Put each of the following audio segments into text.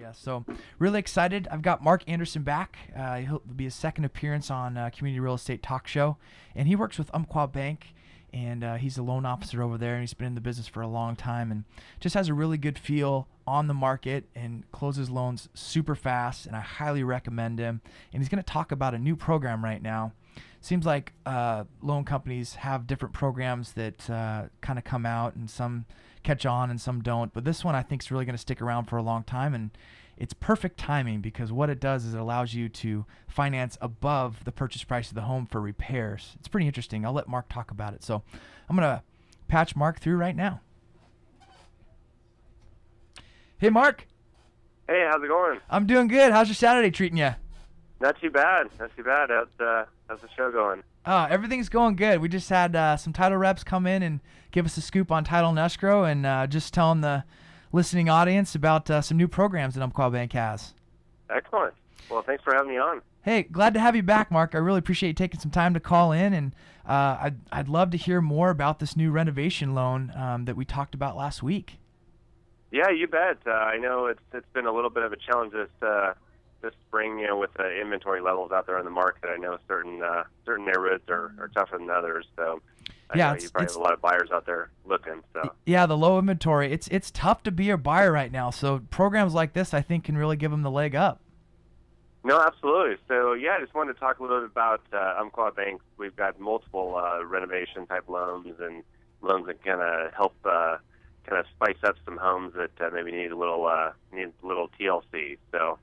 Yeah, so really excited. I've got Mark Anderson back. He'll be his second appearance on Community Real Estate Talk Show, and he works with Umpqua Bank, and he's a loan officer over there, and he's been in the business for a long time, and just has a really good feel on the market and closes loans super fast, and I highly recommend him. And he's going to talk about a new program right now. Seems like loan companies have different programs that kind of come out, and some catch on and some don't. But this one I think is really going to stick around for a long time, and it's perfect timing because what it does is it allows you to finance above the purchase price of the home for repairs. It's pretty interesting. I'll let Mark talk about it. So I'm going to patch Mark through right now. Hey, Mark. Hey, how's it going? I'm doing good. How's your Saturday treating you? Not too bad. Not too bad. How's the show going? Everything's going good. We just had some title reps come in and give us a scoop on title and escrow, and just telling the listening audience about some new programs that Umpqua Bank has. Excellent. Well, thanks for having me on. Hey, glad to have you back, Mark. I really appreciate you taking some time to call in, and I'd love to hear more about this new renovation loan that we talked about last week. Yeah, you bet. I know it's been a little bit of a challenge this spring, with the inventory levels out there on the market. I know certain neighborhoods are tougher than others, so I know you probably have a lot of buyers out there looking. So yeah, the low inventory. It's tough to be a buyer right now. So programs like this, I think, can really give them the leg up. No, absolutely. So yeah, I just wanted to talk a little bit about Umpqua Bank. We've got multiple renovation type loans and loans that kind of help kind of spice up some homes that maybe need a little TLC. So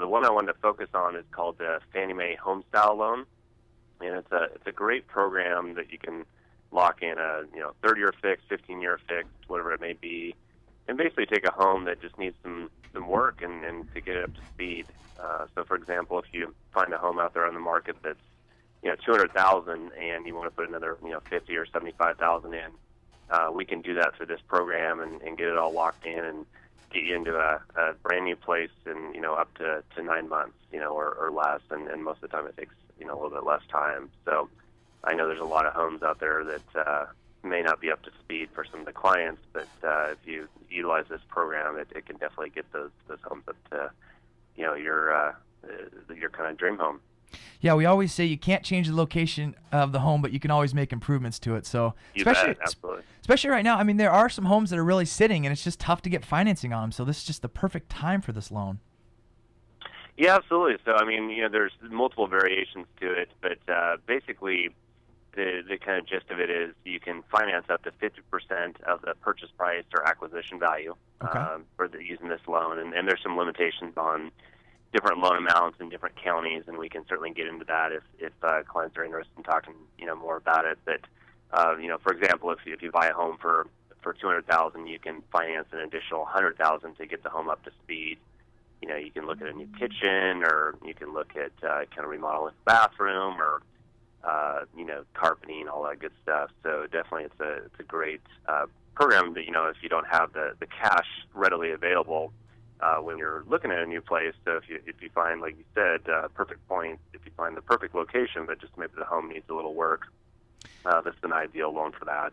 the one I wanted to focus on is called the Fannie Mae HomeStyle Loan, and it's a great program that you can lock in a 30-year fixed, 15-year fixed, whatever it may be, and basically take a home that just needs some work and to get it up to speed. So, for example, if you find a home out there on the market that's $200,000 and you want to put another $50,000 or $75,000 in, we can do that through this program and get it all locked in and get you into a brand new place in up to 9 months, or less, and most of the time it takes a little bit less time. So I know there's a lot of homes out there that may not be up to speed for some of the clients, but if you utilize this program, it can definitely get those homes up to your kind of dream home. Yeah, we always say you can't change the location of the home, but you can always make improvements to it. So especially right now, I mean, there are some homes that are really sitting, and it's just tough to get financing on them. So this is just the perfect time for this loan. Yeah, absolutely. So I mean, there's multiple variations to it, but basically, the kind of gist of it is you can finance up to 50% of the purchase price or acquisition value using this loan, and there's some limitations on different loan amounts in different counties, and we can certainly get into that if clients are interested in talking more about it. But for example, if you buy a home for $200,000, you can finance an additional $100,000 to get the home up to speed. You can look at a new kitchen, or you can look at kind of remodeling the bathroom, or carpeting, all that good stuff. So definitely it's a great program that, if you don't have the cash readily available when you're looking at a new place. So if you find, like you said, perfect point, if you find the perfect location, but just maybe the home needs a little work, that's an ideal loan for that.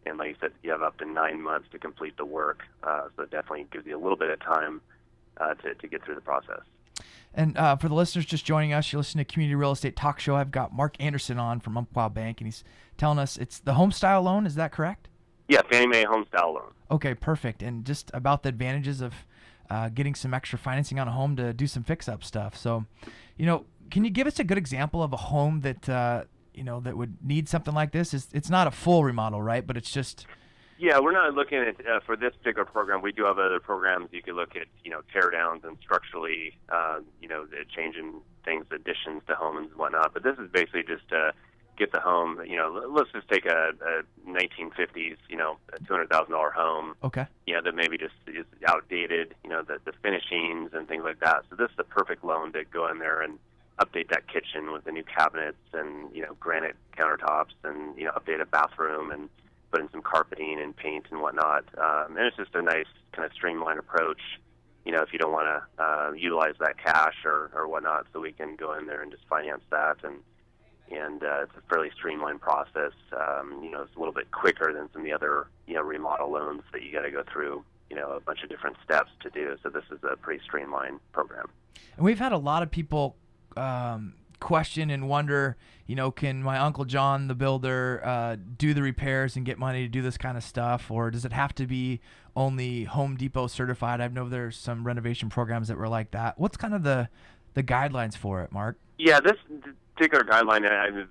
And like you said, you have up to 9 months to complete the work. So it definitely gives you a little bit of time to get through the process. And for the listeners just joining us, you're listening to Community Real Estate Talk Show. I've got Mark Anderson on from Umpqua Bank, and he's telling us it's the HomeStyle Loan. Is that correct? Yeah, Fannie Mae HomeStyle Loan. Okay, perfect. And just about the advantages of getting some extra financing on a home to do some fix-up stuff. So, can you give us a good example of a home that that would need something like this? It's not a full remodel, right? But it's just... Yeah, we're not looking at, for this particular program, we do have other programs you could look at, tear downs and structurally, changing things, additions to homes and whatnot. But this is basically just to get the home, let's just take a 1950s, a $200,000 home. Okay. That maybe just is outdated, the finishings and things like that. So this is the perfect loan to go in there and update that kitchen with the new cabinets and, granite countertops and, update a bathroom and put in some carpeting and paint and whatnot. And it's just a nice kind of streamlined approach, if you don't want to utilize that cash or whatnot. So we can go in there and just finance that, and it's a fairly streamlined process. It's a little bit quicker than some of the other remodel loans that you got to go through. a bunch of different steps to do. So this is a pretty streamlined program. And we've had a lot of people question and wonder, can my Uncle John, the builder, do the repairs and get money to do this kind of stuff? Or does it have to be only Home Depot certified? I know there's some renovation programs that were like that. What's kind of the guidelines for it, Mark? Yeah, this particular guideline,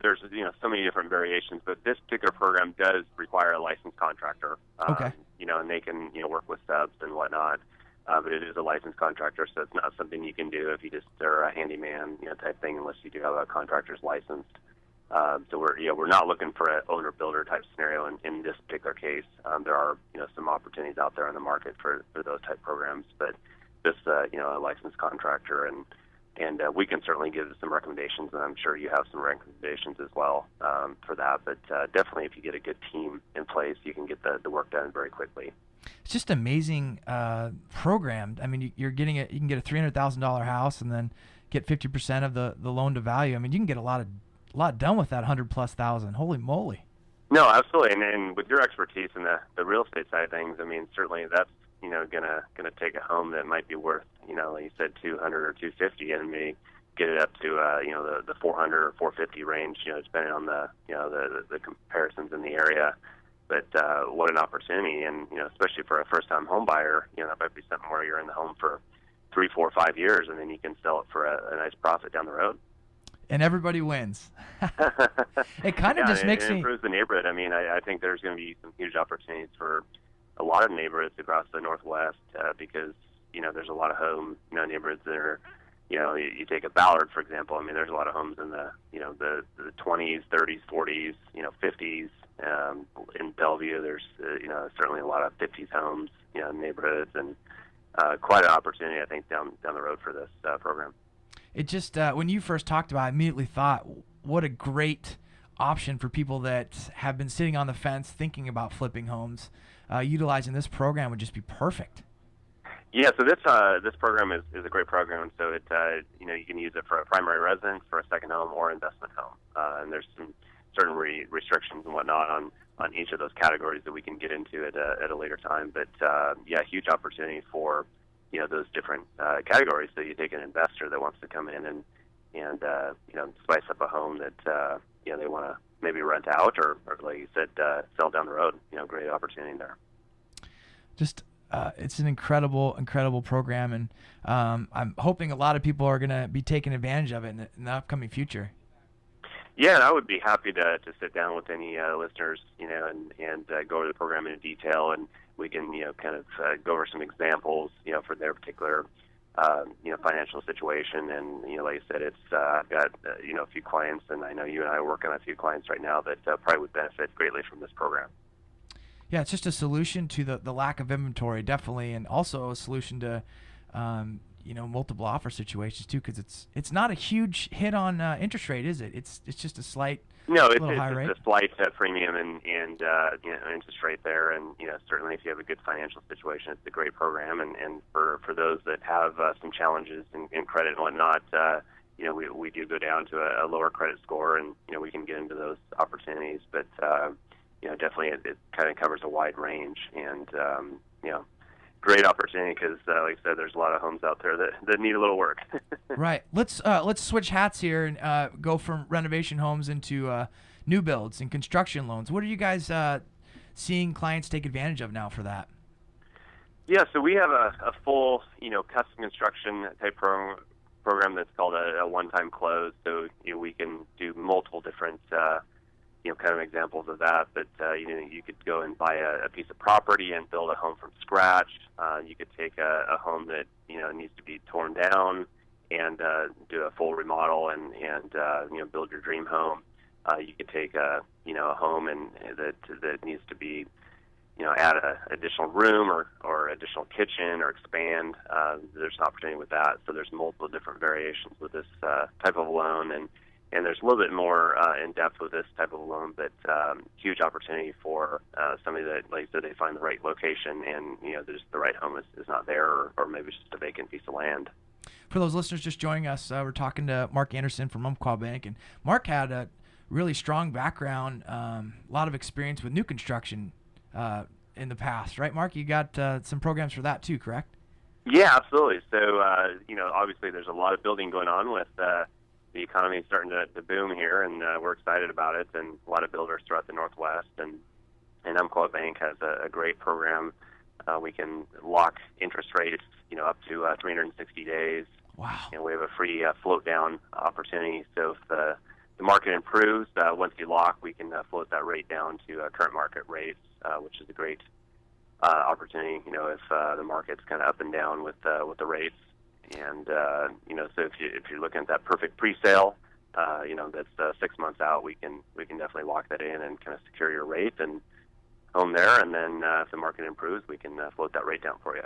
there's so many different variations, but this particular program does require a licensed contractor. Okay. And they can work with subs and whatnot. But it is a licensed contractor, so it's not something you can do if you just are a handyman, type thing, unless you do have a contractor's license. So we're not looking for an owner-builder type scenario in this particular case. There are some opportunities out there in the market for those type programs, but this a licensed contractor, and we can certainly give some recommendations, and I'm sure you have some recommendations as well for that. But definitely, if you get a good team in place, you can get the work done very quickly. It's just amazing program. I mean, you can get a $300,000 house and then get 50% of the loan to value. I mean, you can get a lot done with that $100,000+. Holy moly! No, absolutely. And with your expertise in the real estate side of things, I mean, certainly that's gonna take a home that might be worth like you said, 200 or 250, and maybe get it up to the 400 or 450 range, depending on the comparisons in the area. But what an opportunity, and especially for a first-time home buyer, that might be something where you're in the home for 3, 4, 5 years, and then you can sell it for a nice profit down the road. And everybody wins. It kind of just makes it improves the neighborhood. I mean, I think there's going to be some huge opportunities for a lot of neighborhoods across the Northwest because there's a lot of home neighborhoods that are. You take a Ballard, for example. I mean, there's a lot of homes in the 20s, 30s, 40s, 50s. In Bellevue, there's certainly a lot of 50s homes, neighborhoods, and quite an opportunity, I think, down the road for this program. It just when you first talked about it, I immediately thought, what a great option for people that have been sitting on the fence thinking about flipping homes. Utilizing this program would just be perfect. Yeah, so this program is a great program. So it you can use it for a primary residence, for a second home, or investment home. And there's some certain restrictions and whatnot on each of those categories that we can get into at a later time. But huge opportunity for those different categories. So you take an investor that wants to come in and spice up a home that they want to maybe rent out or like you said, sell down the road. Great opportunity there. Just. It's an incredible program, and I'm hoping a lot of people are going to be taking advantage of it in the upcoming future. Yeah, and I would be happy to sit down with any listeners, and go over the program in detail, and we can, kind of go over some examples, for their particular, financial situation. And, like I said, it's I've got, a few clients, and I know you and I are working on a few clients right now that probably would benefit greatly from this program. Yeah, it's just a solution to the lack of inventory, definitely, and also a solution to, multiple offer situations too, because it's not a huge hit on interest rate, is it? It's just a slight high rate. It's a slight premium and interest rate there, and certainly if you have a good financial situation, it's a great program. And for those that have some challenges in credit and whatnot, we do go down to a lower credit score, and we can get into those opportunities, but. Definitely it kind of covers a wide range, and great opportunity because, like I said, there's a lot of homes out there that need a little work. Right. Let's switch hats here and go from renovation homes into new builds and construction loans. What are you guys seeing clients take advantage of now for that? Yeah, so we have a full custom construction type program that's called a one-time close. So we can do multiple different kind of examples of that. But you could go and buy a piece of property and build a home from scratch. You could take a home that needs to be torn down and do a full remodel and build your dream home. You could take a home and that needs to be add an additional room or additional kitchen or expand. There's an opportunity with that. So there's multiple different variations with this type of loan, and there's a little bit more in depth with this type of loan, but huge opportunity for somebody that, like I said, they find the right location and there's the right home is not there, or maybe it's just a vacant piece of land. For those listeners just joining us, we're talking to Mark Anderson from Umpqua Bank, and Mark had a really strong background, a lot of experience with new construction in the past, right, Mark? You got some programs for that too, correct? Yeah, absolutely. So, obviously there's a lot of building going on with the economy starting to boom here, and we're excited about it, and a lot of builders throughout the Northwest. And Umpqua Bank has a great program. We can lock interest rates, up to 360 days. Wow. And we have a free float down opportunity. So if the market improves, once you lock, we can float that rate down to current market rates, which is a great opportunity. If the market's kind of up and down with the rates, and so if you're looking at that perfect pre-sale, that's 6 months out, we can definitely lock that in and kind of secure your rate and home there. And then if the market improves, we can float that rate down for you.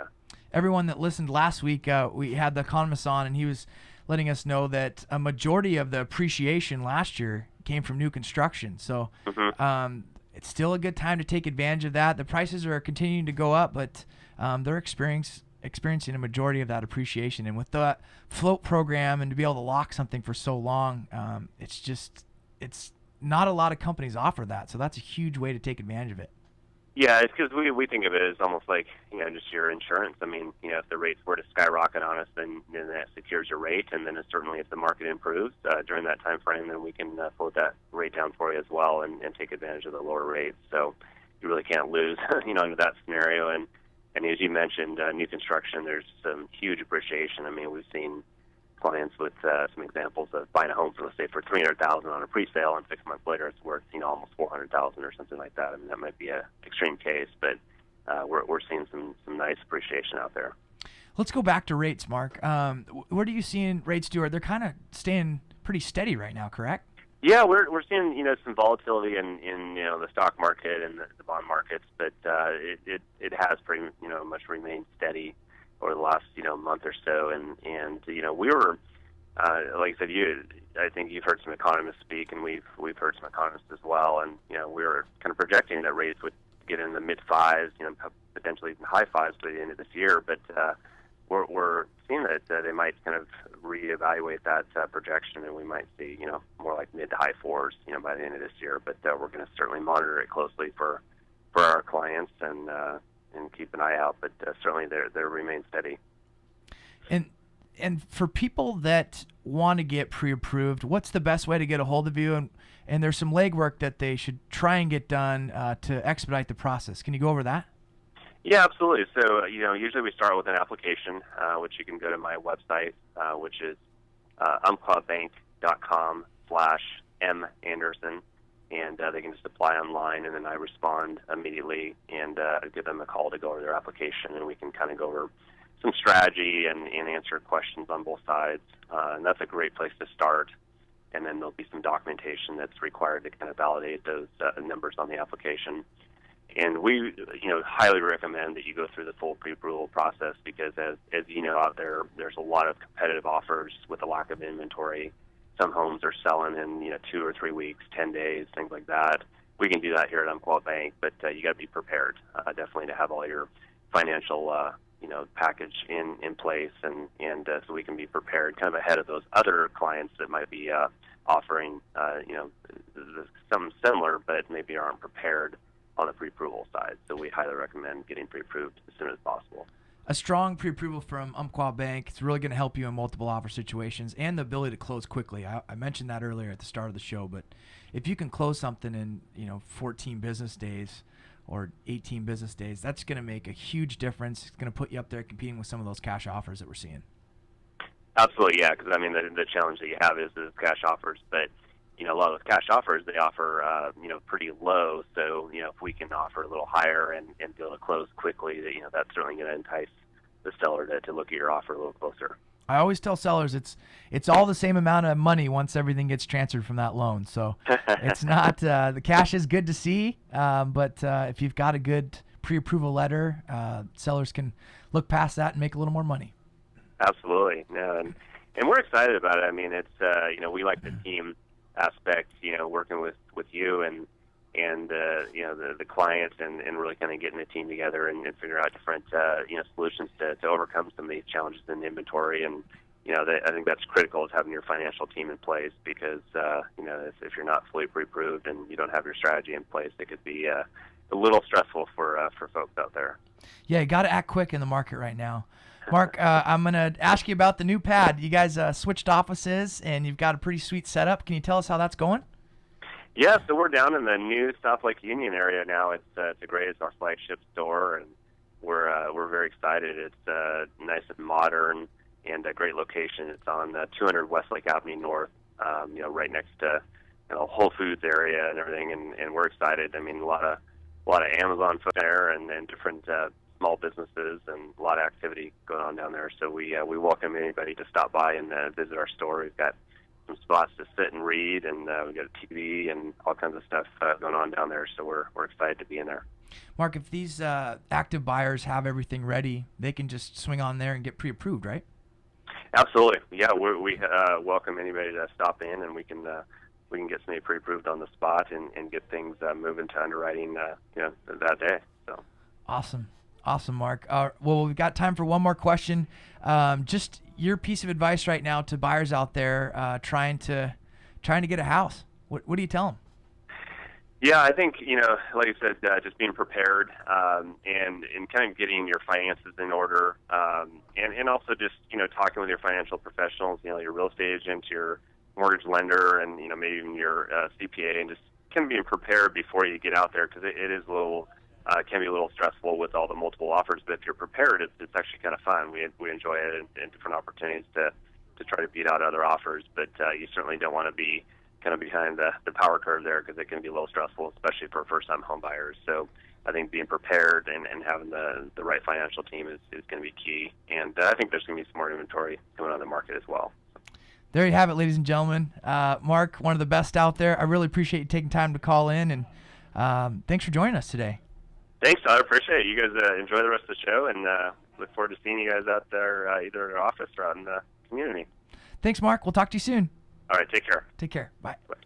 Everyone that listened last week, we had the economist on, and he was letting us know that a majority of the appreciation last year came from new construction. So it's still a good time to take advantage of that. The prices are continuing to go up, but they're experiencing a majority of that appreciation. And with the float program and to be able to lock something for so long, it's not a lot of companies offer that. So that's a huge way to take advantage of it. Yeah, it's because we think of it as almost like, just your insurance. I mean, if the rates were to skyrocket on us, then that secures your rate. And then certainly if the market improves during that time frame, then we can float that rate down for you as well and take advantage of the lower rates. So you really can't lose, into that scenario. And as you mentioned, new construction, there's some huge appreciation. I mean, we've seen clients with some examples of buying a home for, let's say, for $300,000 on a pre-sale, and 6 months later it's worth almost $400,000 or something like that. I mean, that might be an extreme case, but we're seeing some nice appreciation out there. Let's go back to rates, Mark. What are you seeing rates do? They're kind of staying pretty steady right now, correct? Yeah, we're seeing some volatility in the stock market and the bond markets, but it has pretty much remained steady over the last month or so, and we were like I said, I think you've heard some economists speak, and we've heard some economists as well, and we were kind of projecting that rates would get in the mid fives, potentially even high fives by the end of this year, but we're seeing that they might kind of reevaluate that projection, and we might see more like mid to high fours by the end of this year. But we're going to certainly monitor it closely for our clients and keep an eye out. But certainly they remain steady. And for people that want to get pre-approved, what's the best way to get a hold of you? And there's some legwork that they should try and get done to expedite the process. Can you go over that? Yeah, absolutely. So, usually we start with an application, which you can go to my website, which is umpquabank.com/manderson, and they can just apply online, and then I respond immediately and give them a call to go over their application, and we can kind of go over some strategy and answer questions on both sides. And that's a great place to start. And then there'll be some documentation that's required to kind of validate those numbers on the application. And we, highly recommend that you go through the full pre-approval process because, as you know, out there's a lot of competitive offers with a lack of inventory. Some homes are selling in 2 or 3 weeks, 10 days, things like that. We can do that here at Umpqua Bank, but you got to be prepared, definitely, to have all your financial package in place, and so we can be prepared kind of ahead of those other clients that might be offering some similar, but maybe aren't prepared on the pre-approval side. So we highly recommend getting pre-approved as soon as possible. A strong pre-approval from Umpqua Bank is really going to help you in multiple offer situations and the ability to close quickly. I mentioned that earlier at the start of the show, but if you can close something in 14 business days or 18 business days, that's going to make a huge difference. It's going to put you up there competing with some of those cash offers that we're seeing. Absolutely, yeah, because the challenge that you have is cash offers, but a lot of those cash offers, they offer pretty low. So if we can offer a little higher and be able to close quickly, that's certainly going to entice the seller to look at your offer a little closer. I always tell sellers it's all the same amount of money once everything gets transferred from that loan. So it's not the cash is good to see, but if you've got a good pre-approval letter, sellers can look past that and make a little more money. Absolutely, and we're excited about it. I mean, it's we like the team aspect, working with you and the clients and really kind of getting the team together and figure out different solutions to overcome some of these challenges in inventory. And I think that's critical, is having your financial team in place, because if you're not fully pre-approved and you don't have your strategy in place, it could be a little stressful for folks out there. Yeah, you got to act quick in the market right now. Mark, I'm going to ask you about the new pad. You guys switched offices, and you've got a pretty sweet setup. Can you tell us how that's going? Yeah, so we're down in the new South Lake Union area now. It's great. It's our flagship store, and we're very excited. It's nice and modern and a great location. It's on 200 Westlake Avenue North, right next to Whole Foods area and everything, and we're excited. I mean, a lot of Amazon foot there and different small businesses and a lot of activity going on down there. So we welcome anybody to stop by and visit our store. We've got some spots to sit and read, and we've got a TV and all kinds of stuff going on down there. So we're excited to be in there. Mark, if these active buyers have everything ready, they can just swing on there and get pre-approved, right? Absolutely. Yeah, we welcome anybody to stop in, and we can get somebody pre-approved on the spot and get things moving to underwriting that day. So awesome, Mark. Well, we've got time for one more question. Just your piece of advice right now to buyers out there trying to get a house. What do you tell them? Yeah, I think, like I said, just being prepared and kind of getting your finances in order, and also just, talking with your financial professionals, your real estate agent, your mortgage lender, and, maybe even your CPA, and just kind of being prepared before you get out there, because it is can be a little stressful with all the multiple offers. But if you're prepared, it's actually kind of fun. We enjoy it and different opportunities to try to beat out other offers. But you certainly don't want to be kind of behind the power curve there, because it can be a little stressful, especially for first-time home buyers. So I think being prepared and having the right financial team is going to be key. And I think there's going to be some more inventory coming on the market as well. There you have it, ladies and gentlemen. Mark, one of the best out there. I really appreciate you taking time to call in, and thanks for joining us today. Thanks, Todd. I appreciate it. You guys enjoy the rest of the show, and look forward to seeing you guys out there either at our office or out in the community. Thanks, Mark. We'll talk to you soon. All right, take care. Take care. Bye. Bye.